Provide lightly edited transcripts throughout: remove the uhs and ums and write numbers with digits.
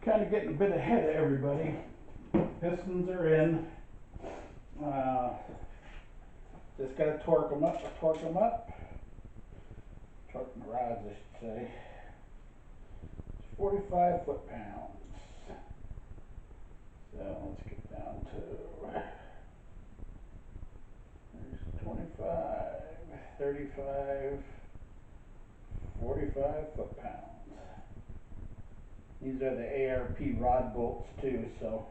kind of getting a bit ahead of everybody. Pistons are in. Just got to torque them up. Torque the rods, I should say. It's 45 foot-pounds. So let's get down to 25, 35, 45 foot-pounds. These are the ARP rod bolts too, so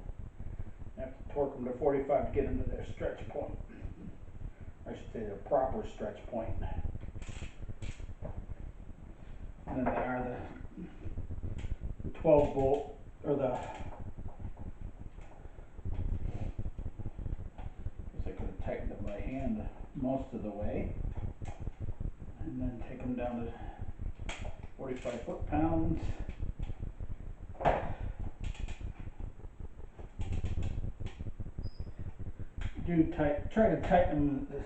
I have to torque them to 45 to get them to their stretch point. I should say their proper stretch point. And then there are the 12 bolt, or the, I guess I could have tightened it by hand most of the way. And then take them down to 45 foot-pounds. Try to tighten them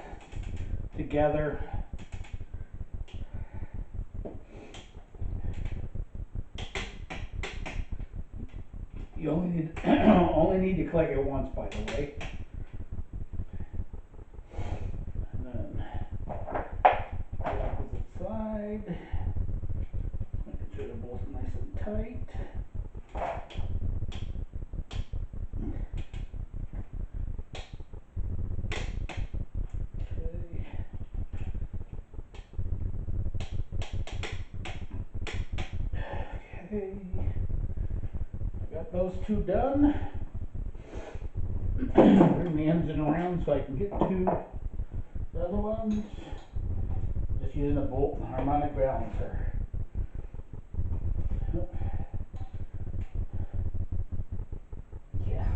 together. You only need to click it once, by the way. And then the opposite side. Making sure they're both nice and tight. Okay, got those two done. Bring the engine around so I can get to the other ones. Just using a bolt and harmonic balancer. Yeah,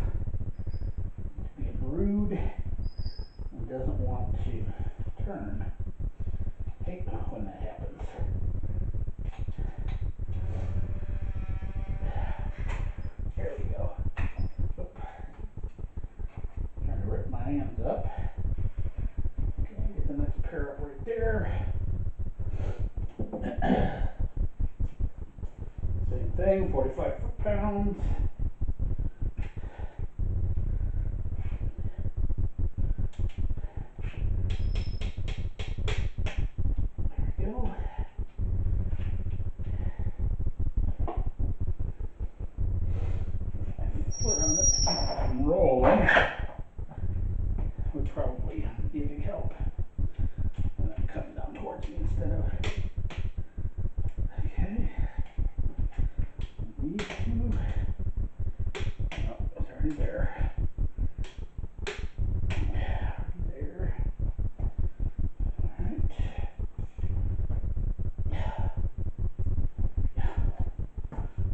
being rude and doesn't want to turn. Hate when that happens. There we go. Oop. Trying to rip my hands up. Okay, get the next pair up right there. Same thing, 45 foot-pounds. There we go. Foot on it to keep it from rolling. Would probably need help. And then come down towards me instead of. Okay. These two. Oh, it's already there. There. Alright.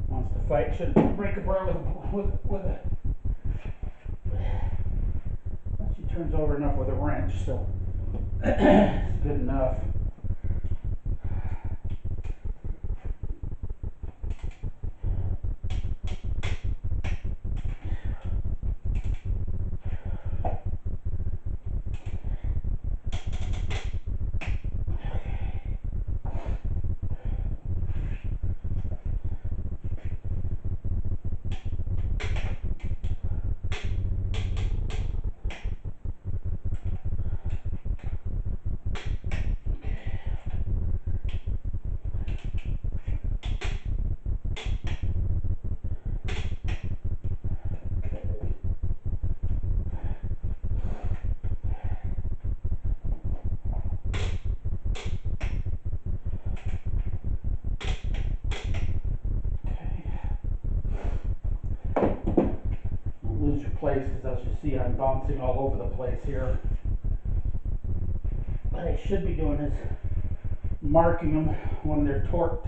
Wants to fight, should break apart with a she turns over enough with a wrench, so it's good enough. Lose your place, because as you see I'm bouncing all over the place here. What I should be doing is marking them when they're torqued.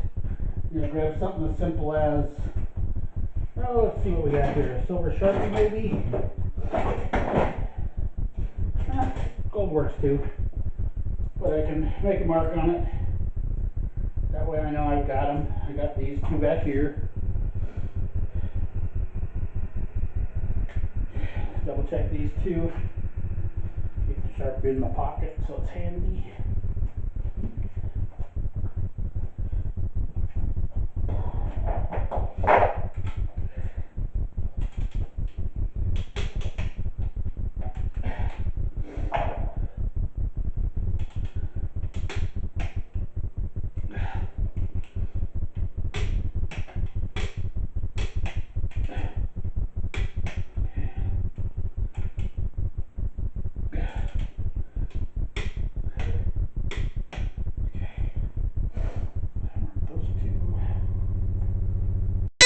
You know, grab something as simple as, oh, let's see what we got here. A silver Sharpie maybe? Gold works too. But I can make a mark on it. That way I know I've got them. I got these two back here. Double check these two. Get the Sharpie in my pocket so it's handy.